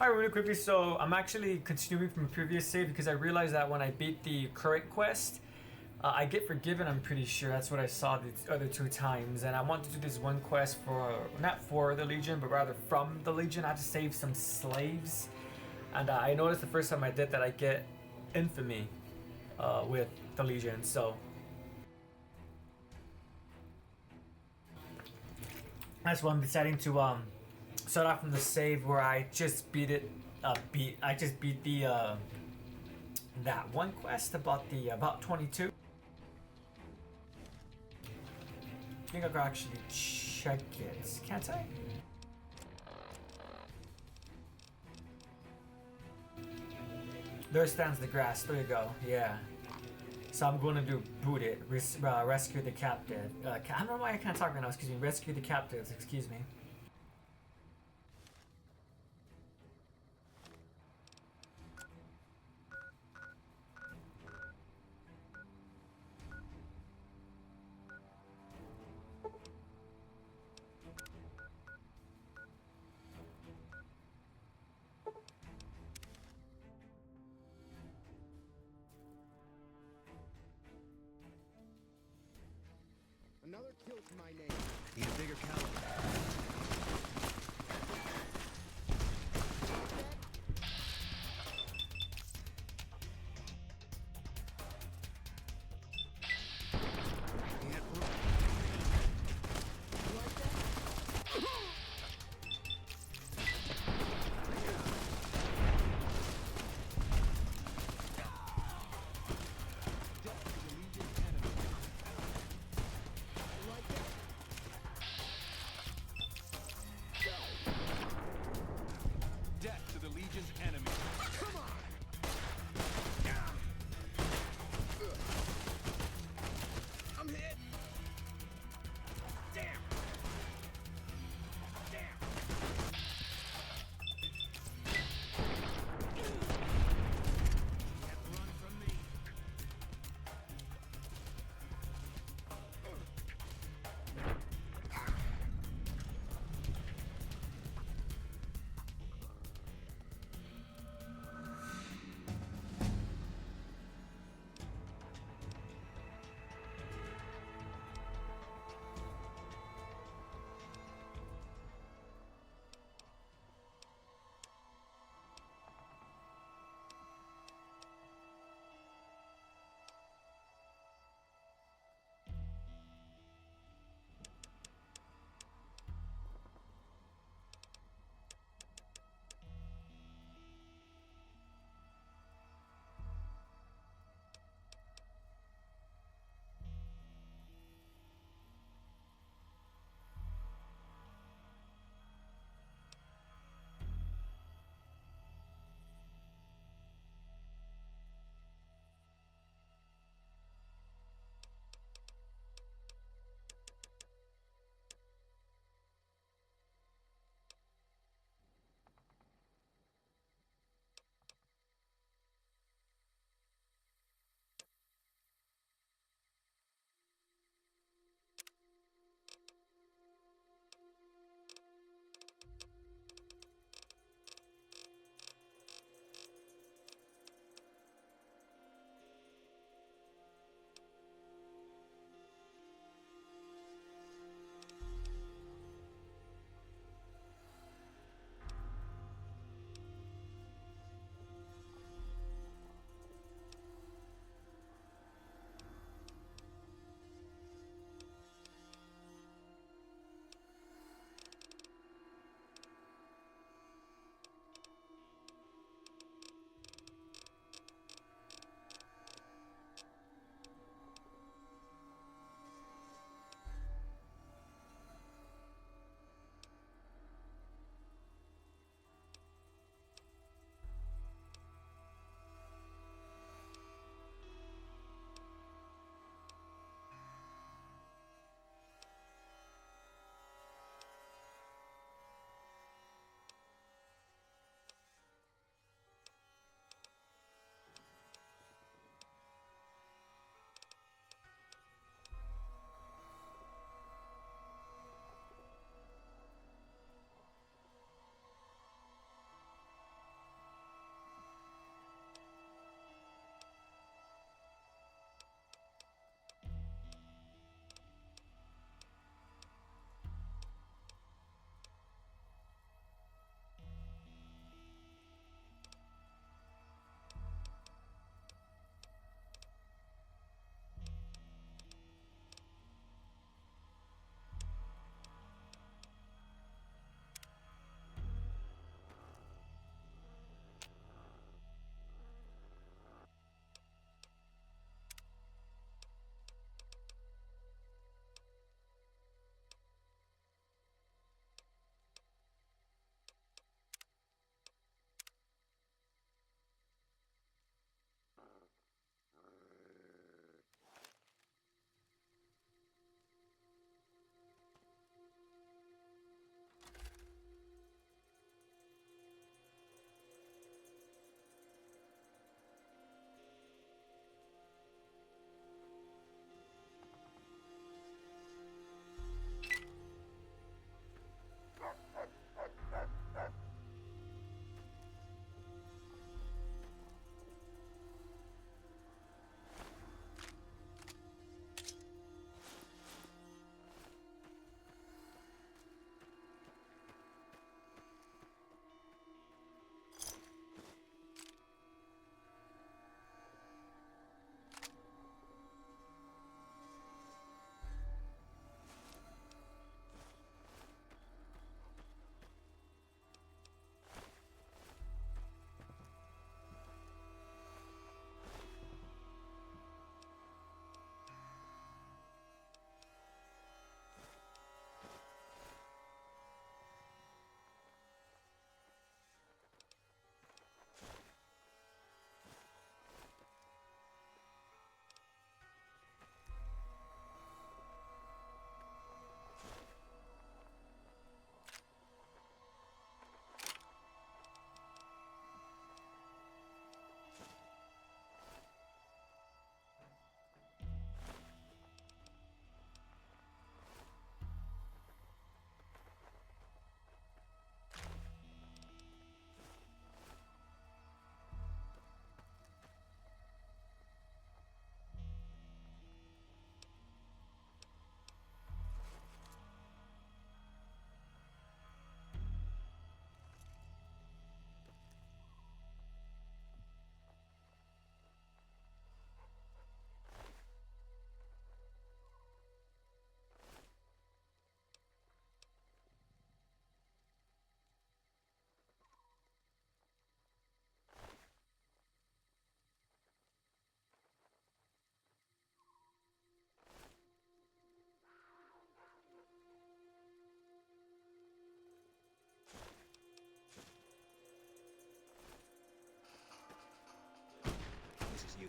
Hi, really quickly. So I'm actually continuing from a previous save because I realized that when I beat the current quest, I get forgiven. I'm pretty sure that's what I saw the other two times, and I want to do this one quest for not for the Legion, but rather from the Legion. I have to save some slaves, and I noticed the first time I did that I get infamy with the Legion. So that's why I'm deciding to start off from the save where I just beat it. I just beat the that one quest about 22. I think I could actually check it. Can't I? There stands the grass. There you go. Yeah. So I'm going to do boot it. Rescue the captive. I don't know why I can't talk right now. Excuse me. Rescue the captives. Excuse me. Another kill to my name. Need a bigger caliber.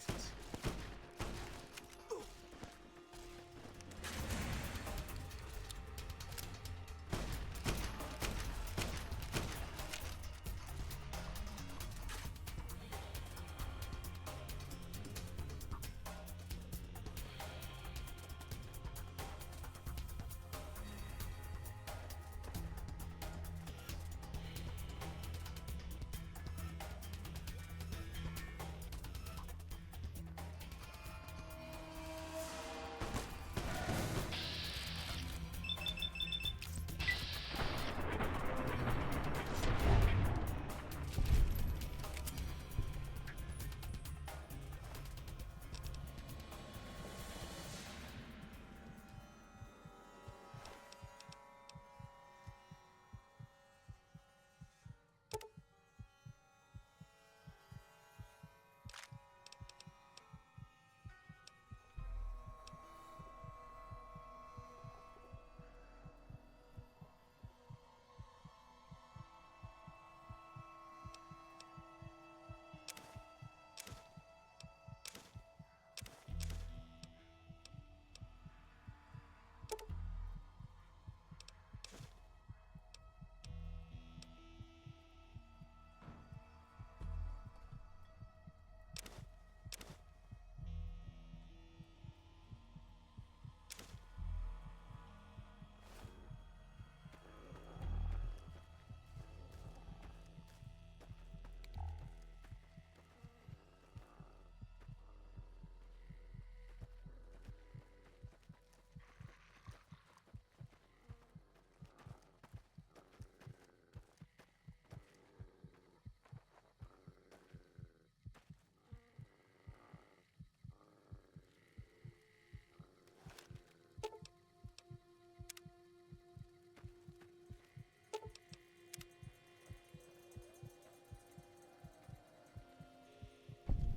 useless.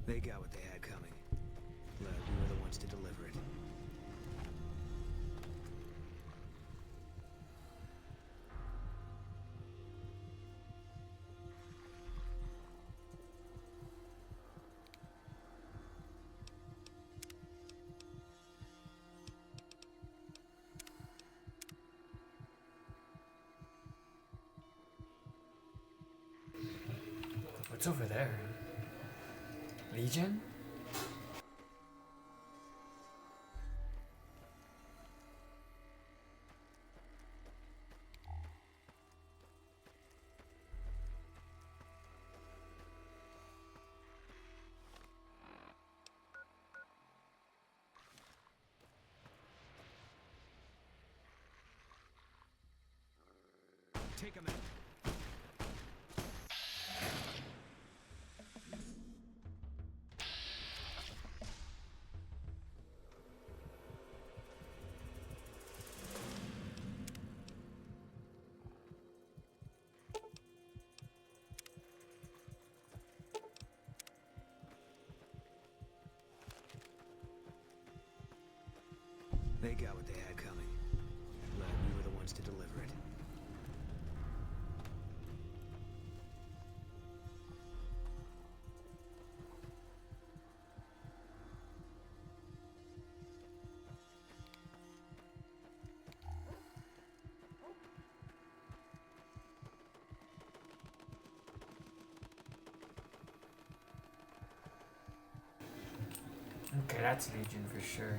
They got what they had coming. Glad we were the ones to deliver it. What's over there? Legion? Take him out. They got what they had coming. Glad we were the ones to deliver it. Okay, that's Legion for sure.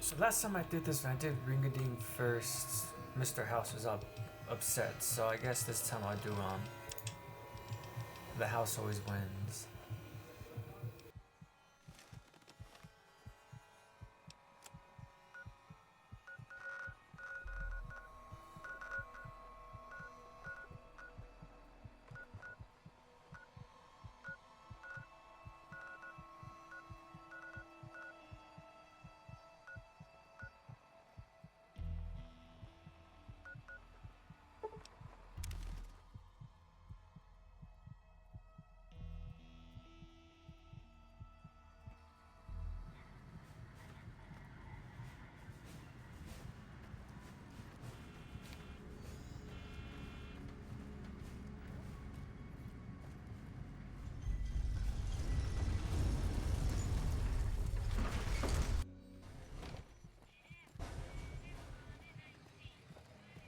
So last time I did this, when I did Ringadin first, Mr. House was upset. So I guess this time I'll do the house always wins.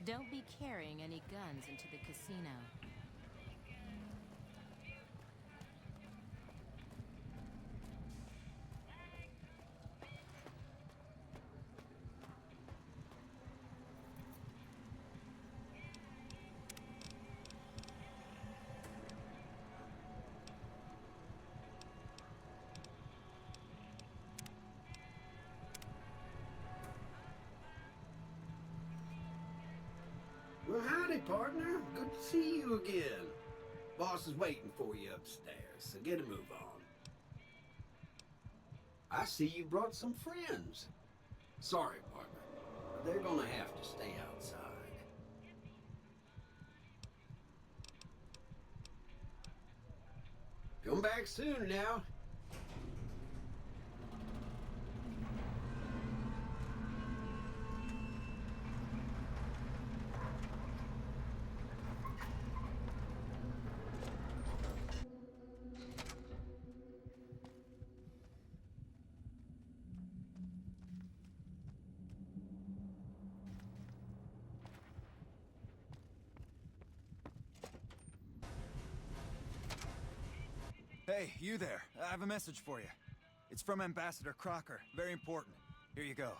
Don't be carrying any guns into the casino. Well, howdy, partner. Good to see you again. Boss is waiting for you upstairs, so get a move on. I see you brought some friends. Sorry, partner. They're gonna have to stay outside. Come back soon now. Hey, you there. I have a message for you. It's from Ambassador Crocker. Very important. Here you go.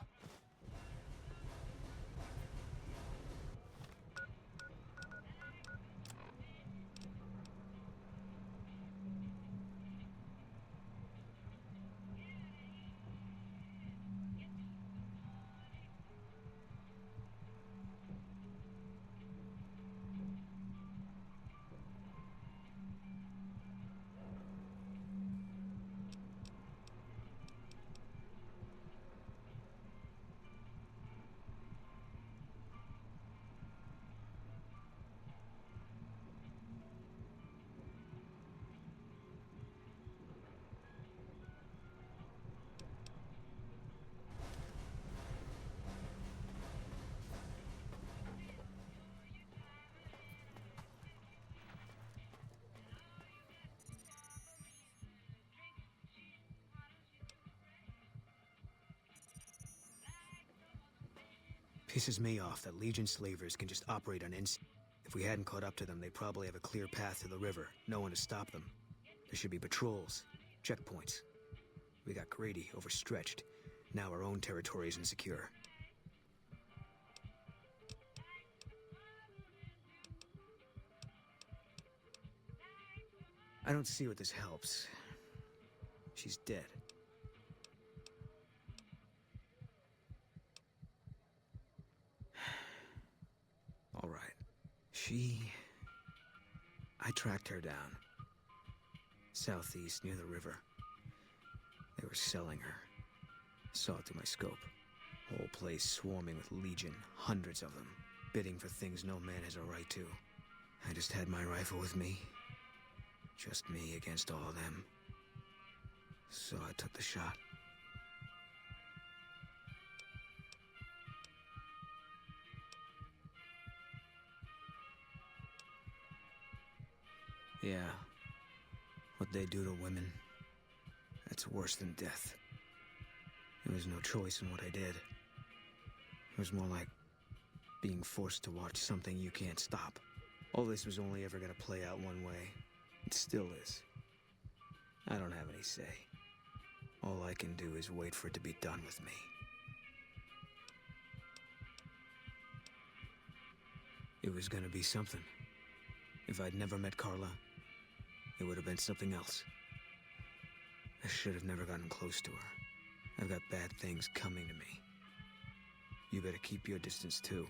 Pisses me off that Legion slavers can just operate on instinct. If we hadn't caught up to them, they'd probably have a clear path to the river. No one to stop them. There should be patrols, checkpoints. We got greedy, overstretched. Now our own territory is insecure. I don't see what this helps. She's dead. All right. I tracked her down. Southeast, near the river. They were selling her. Saw it through my scope. Whole place swarming with Legion, hundreds of them, bidding for things no man has a right to. I just had my rifle with me. Just me against all of them. So I took the shot. Yeah. What they do to women, that's worse than death. There was no choice in what I did. It was more like being forced to watch something you can't stop. All this was only ever gonna play out one way. It still is. I don't have any say. All I can do is wait for it to be done with me. It was gonna be something. If I'd never met Carla, it would have been something else. I should have never gotten close to her. I've got bad things coming to me. You better keep your distance too.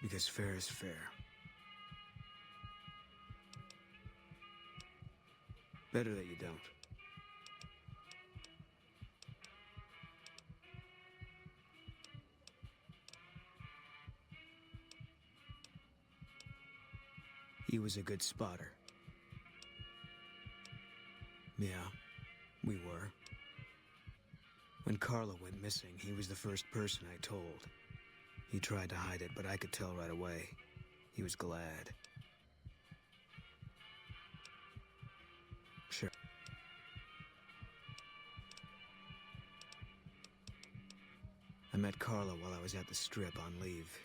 Because fair is fair. Better that you don't. He was a good spotter. Yeah, we were. When Carla went missing, he was the first person I told. He tried to hide it, but I could tell right away. He was glad. Sure. met Carla while I was at the Strip on leave.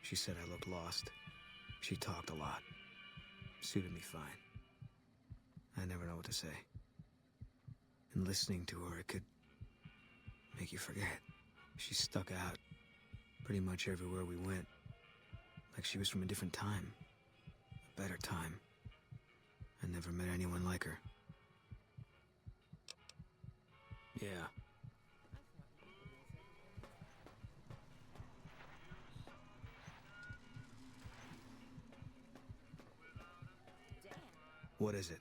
She said I looked lost. She talked a lot. Suited me fine. I never know what to say. And listening to her, it could make you forget. She stuck out pretty much everywhere we went. Like she was from a different time. A better time. I never met anyone like her. Yeah. What is it?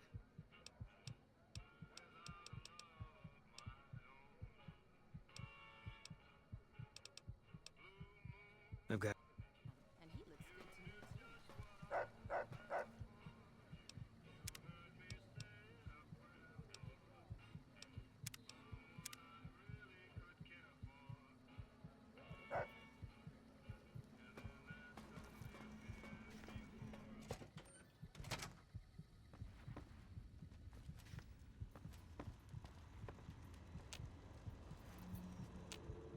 I've got... And he looks good to me, too.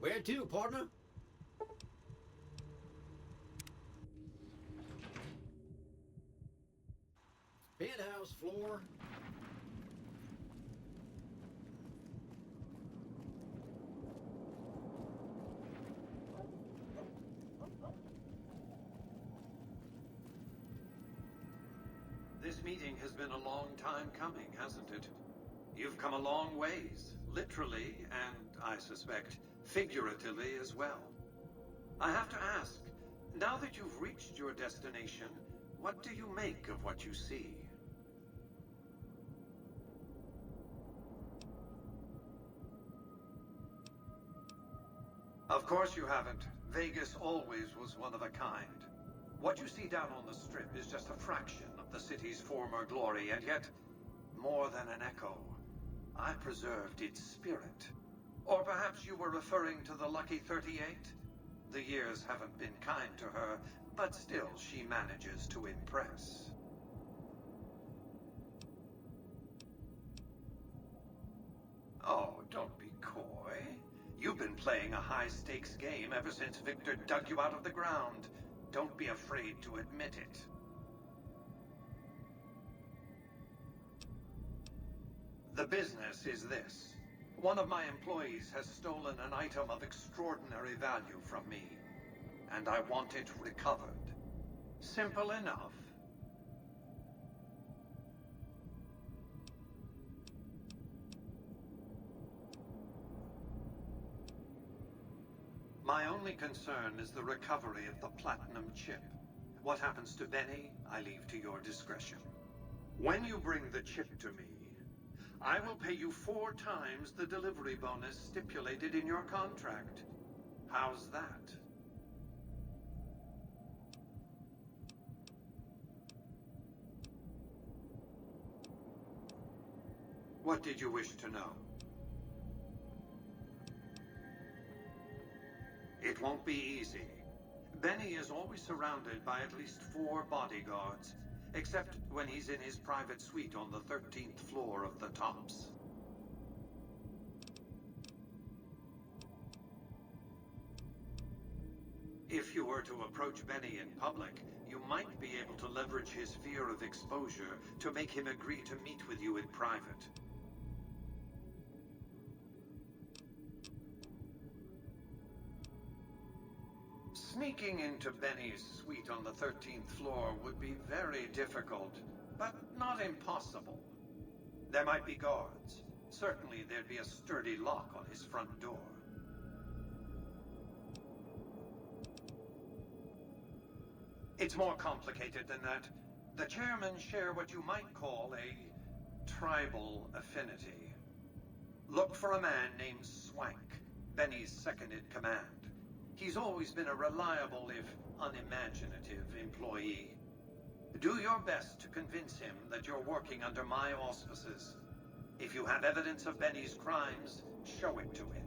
Where to, partner? Penthouse floor. This meeting has been a long time coming, hasn't it? You've come a long ways, literally, and I suspect, figuratively as well. I have to ask, now that you've reached your destination, what do you make of what you see? Of course you haven't. Vegas always was one of a kind. What you see down on the Strip is just a fraction of the city's former glory, and yet, more than an echo, I preserved its spirit. Or perhaps you were referring to the Lucky 38? The years haven't been kind to her, but still she manages to impress. Oh, don't be coy. You've been playing a high-stakes game ever since Victor dug you out of the ground. Don't be afraid to admit it. The business is this. One of my employees has stolen an item of extraordinary value from me, and I want it recovered. Simple enough. My only concern is the recovery of the platinum chip. What happens to Benny, I leave to your discretion. When you bring the chip to me, I will pay you 4 times the delivery bonus stipulated in your contract. How's that? What did you wish to know? It won't be easy. Benny is always surrounded by at least 4 bodyguards, except when he's in his private suite on the 13th floor of the Tops. If you were to approach Benny in public, you might be able to leverage his fear of exposure to make him agree to meet with you in private. Sneaking into Benny's suite on the 13th floor would be very difficult, but not impossible. There might be guards. Certainly there'd be a sturdy lock on his front door. It's more complicated than that. The chairmen share what you might call a tribal affinity. Look for a man named Swank, Benny's second-in-command. He's always been a reliable, if unimaginative, employee. Do your best to convince him that you're working under my auspices. If you have evidence of Benny's crimes, show it to him.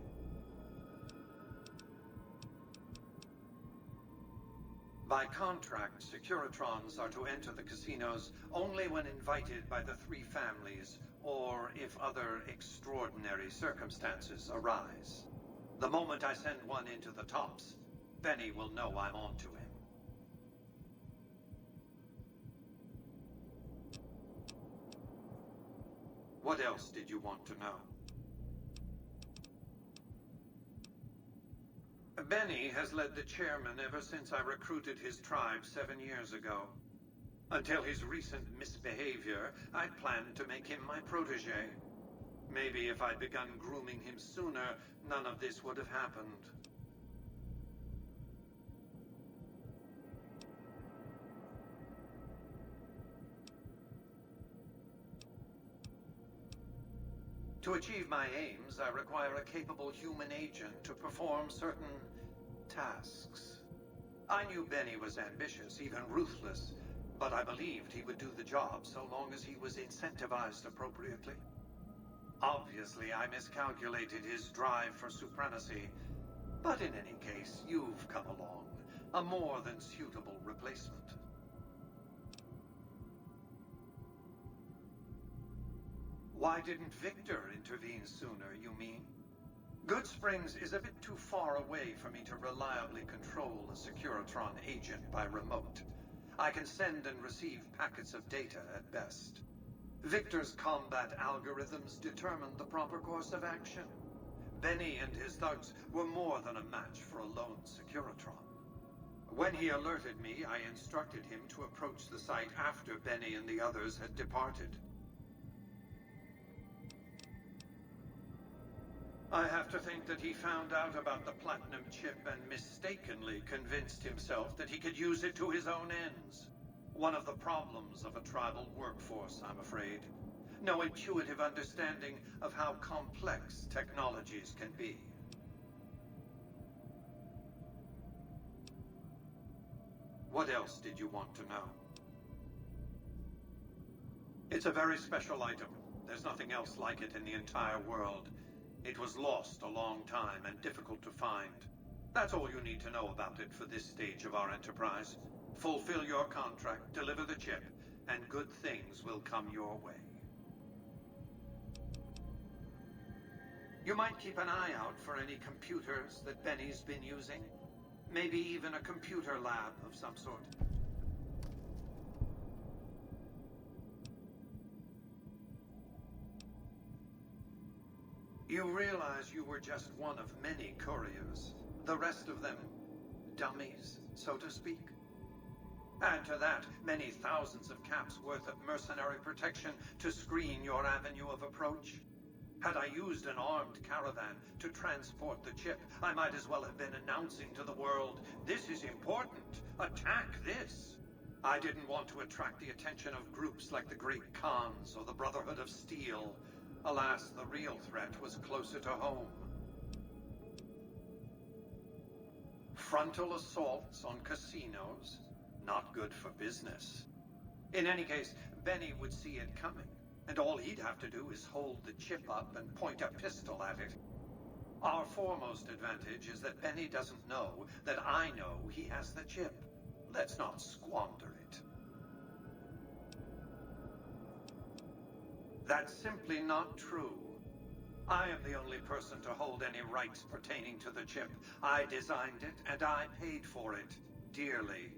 By contract, Securitrons are to enter the casinos only when invited by the 3 families, or if other extraordinary circumstances arise. The moment I send one into the tops, Benny will know I'm on to him. What else did you want to know? Benny has led the chairman ever since I recruited his tribe 7 years ago. Until his recent misbehavior, I'd planned to make him my protege. Maybe if I'd begun grooming him sooner, none of this would have happened. To achieve my aims, I require a capable human agent to perform certain tasks. I knew Benny was ambitious, even ruthless, but I believed he would do the job so long as he was incentivized appropriately. Obviously, I miscalculated his drive for supremacy, but in any case, you've come along, a more than suitable replacement. Why didn't Victor intervene sooner, you mean? Goodsprings is a bit too far away for me to reliably control a Securitron agent by remote. I can send and receive packets of data at best. Victor's combat algorithms determined the proper course of action. Benny and his thugs were more than a match for a lone Securitron. When he alerted me, I instructed him to approach the site after Benny and the others had departed. I have to think that he found out about the platinum chip and mistakenly convinced himself that he could use it to his own ends. One of the problems of a tribal workforce, I'm afraid. No intuitive understanding of how complex technologies can be. What else did you want to know? It's a very special item. There's nothing else like it in the entire world. It was lost a long time and difficult to find. That's all you need to know about it for this stage of our enterprise. Fulfill your contract, deliver the chip, and good things will come your way. You might keep an eye out for any computers that Benny's been using. Maybe even a computer lab of some sort. You realize you were just one of many couriers. The rest of them, dummies, so to speak. Add to that many thousands of caps worth of mercenary protection to screen your avenue of approach. Had I used an armed caravan to transport the chip, I might as well have been announcing to the world, "This is important. Attack this." I didn't want to attract the attention of groups like the Great Khans or the Brotherhood of Steel. Alas, the real threat was closer to home. Frontal assaults on casinos? Not good for business. In any case, Benny would see it coming, and all he'd have to do is hold the chip up and point a pistol at it. Our foremost advantage is that Benny doesn't know that I know he has the chip. Let's not squander it. That's simply not true. I am the only person to hold any rights pertaining to the chip. I designed it, and I paid for it, dearly.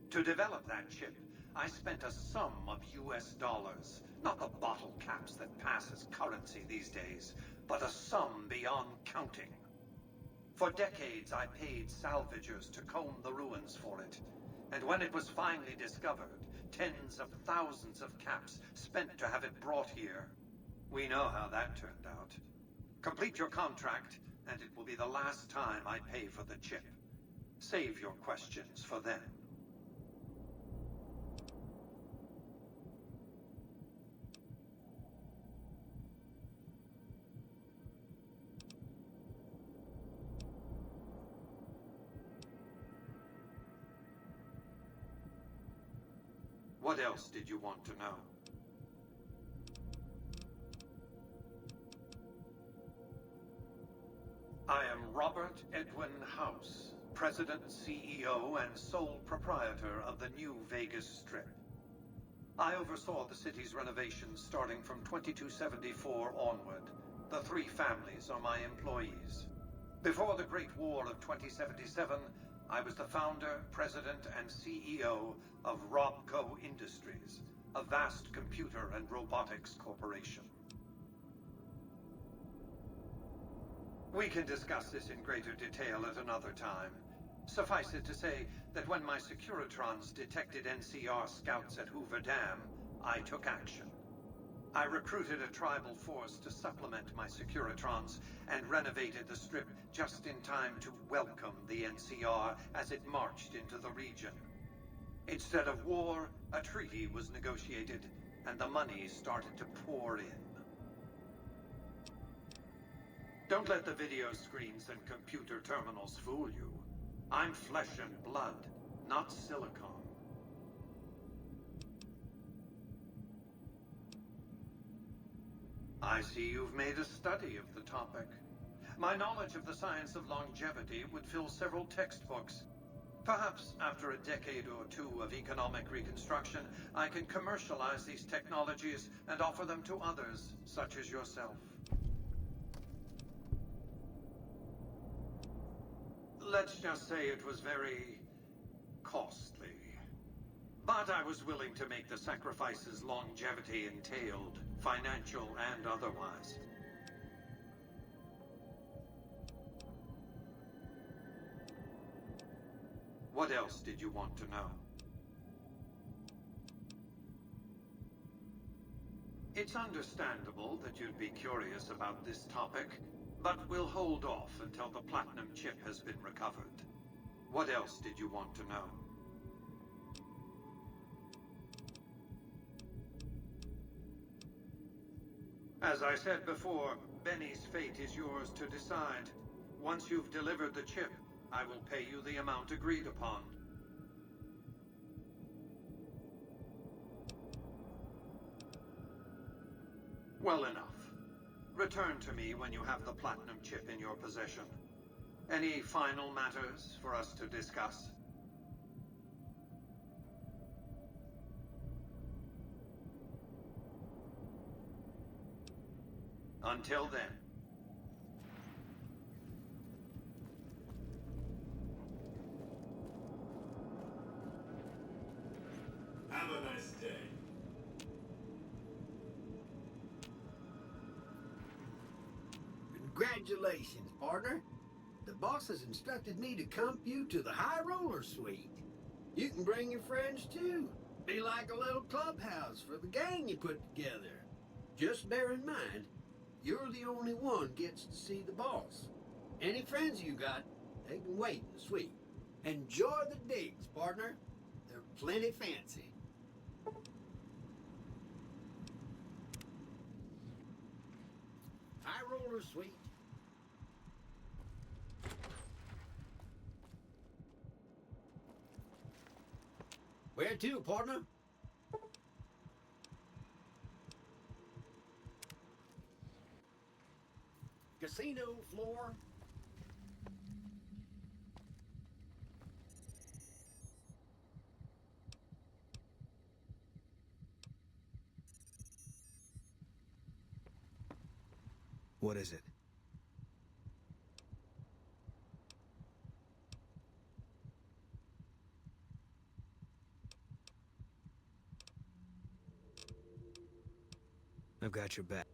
To develop that chip, I spent a sum of US dollars. Not the bottle caps that pass as currency these days, but a sum beyond counting. For decades, I paid salvagers to comb the ruins for it. And when it was finally discovered, tens of thousands of caps spent to have it brought here. We know how that turned out. Complete your contract, and it will be the last time I pay for the chip. Save your questions for then. What else did you want to know? I am Robert Edwin House, President, CEO, and sole proprietor of the New Vegas Strip. I oversaw the city's renovations starting from 2274 onward. The three families are my employees. Before the Great War of 2077, I was the founder, president, and CEO of Robco Industries, a vast computer and robotics corporation. We can discuss this in greater detail at another time. Suffice it to say that when my Securitrons detected NCR scouts at Hoover Dam, I took action. I recruited a tribal force to supplement my Securitrons and renovated the strip just in time to welcome the NCR as it marched into the region. Instead of war, a treaty was negotiated, and the money started to pour in. Don't let the video screens and computer terminals fool you. I'm flesh and blood, not silicon. I see you've made a study of the topic. My knowledge of the science of longevity would fill several textbooks. Perhaps after a decade or two of economic reconstruction, I can commercialize these technologies and offer them to others, such as yourself. Let's just say it was very costly. But I was willing to make the sacrifices longevity entailed, financial and otherwise. What else did you want to know? It's understandable that you'd be curious about this topic, but we'll hold off until the platinum chip has been recovered. What else did you want to know? As I said before, Benny's fate is yours to decide. Once you've delivered the chip, I will pay you the amount agreed upon. Well enough. Return to me when you have the platinum chip in your possession. Any final matters for us to discuss? Until then. Have a nice day. Congratulations, partner. The boss has instructed me to comp you to the High Roller Suite. You can bring your friends too. Be like a little clubhouse for the gang you put together. Just bear in mind, you're the only one gets to see the boss. Any friends you got, they can wait in the suite. Enjoy the digs, partner. They're plenty fancy. High Roller Suite. Where to, partner? Casino floor. What is it? I've got your back.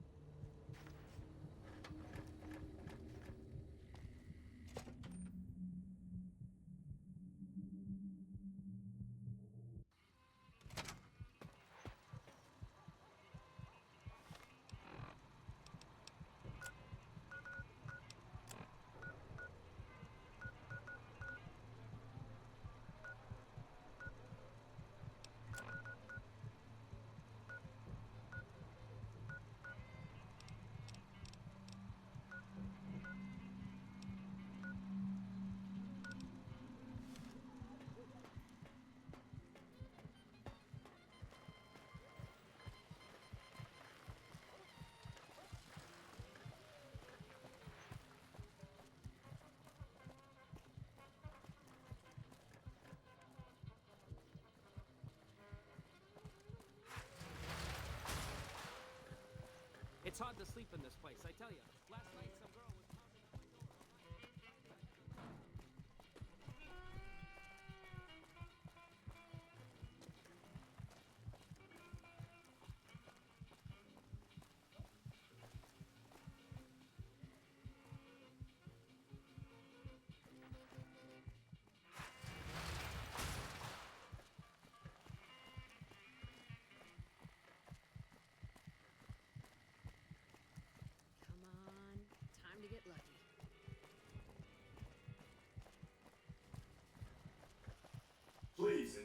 It's hard to sleep in this place, I tell you. Last night some girl was pounding on my door.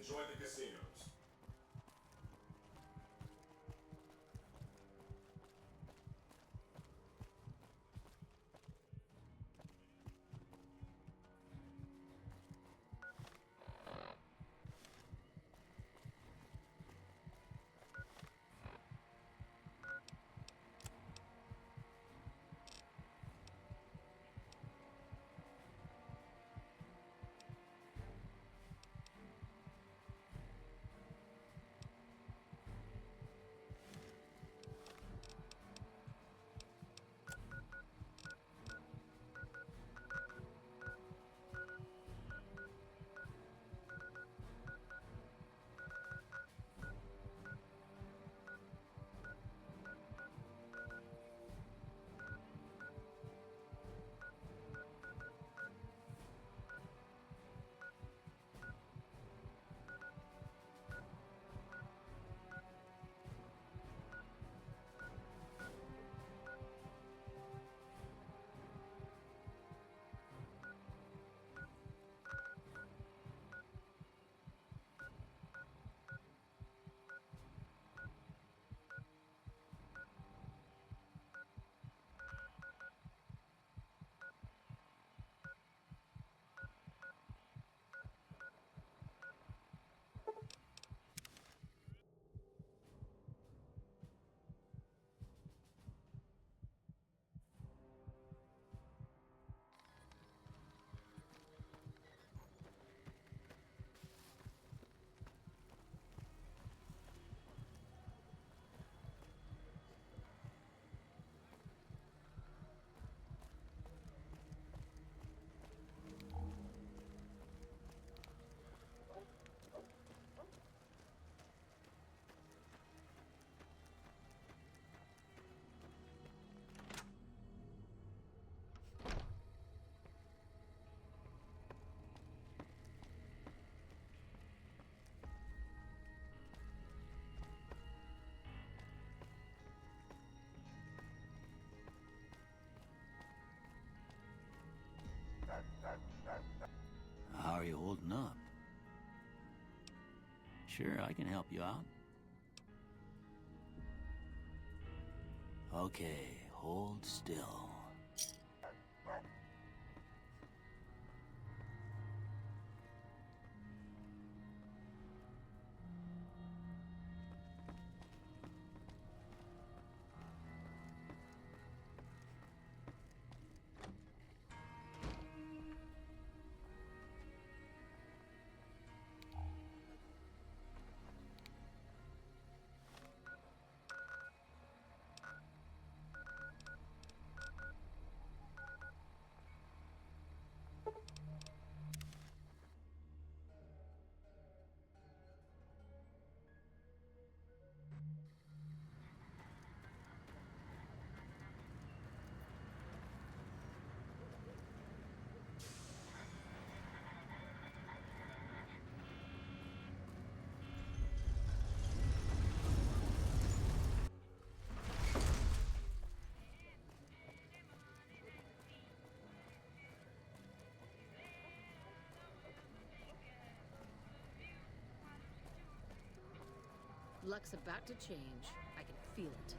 enjoy the casinos. How are you holding up? Sure, I can help you out. Okay, hold still. Luck's about to change. I can feel it.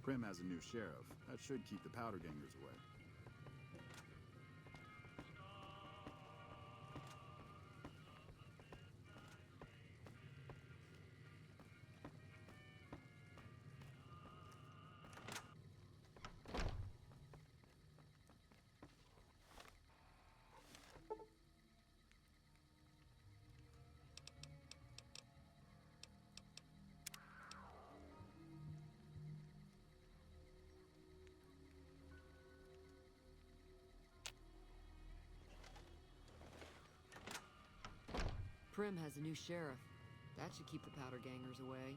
Prim has a new sheriff. That should keep the powder gangers away. Prim has a new sheriff. That should keep the powder gangers away.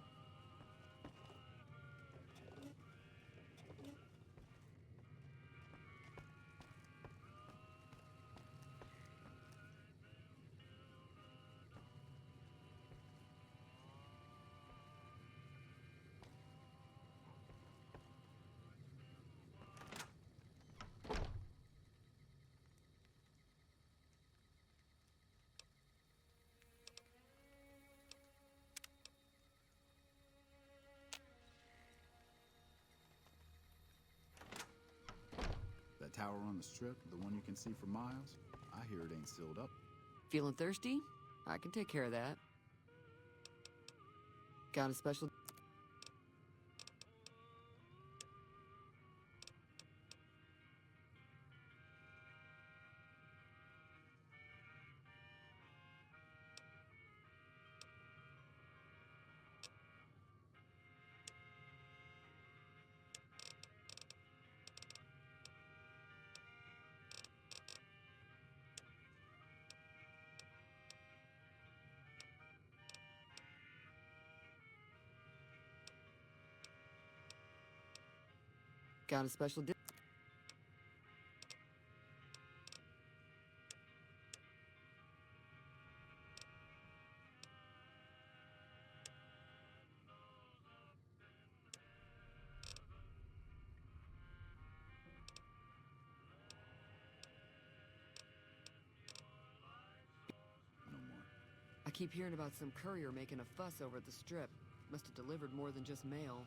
That tower on the strip, the one you can see for miles, I hear it ain't sealed up. Feeling thirsty? I can take care of that. Got a special... Got a special... No more. I keep hearing about some courier making a fuss over at the strip. Must have delivered more than just mail.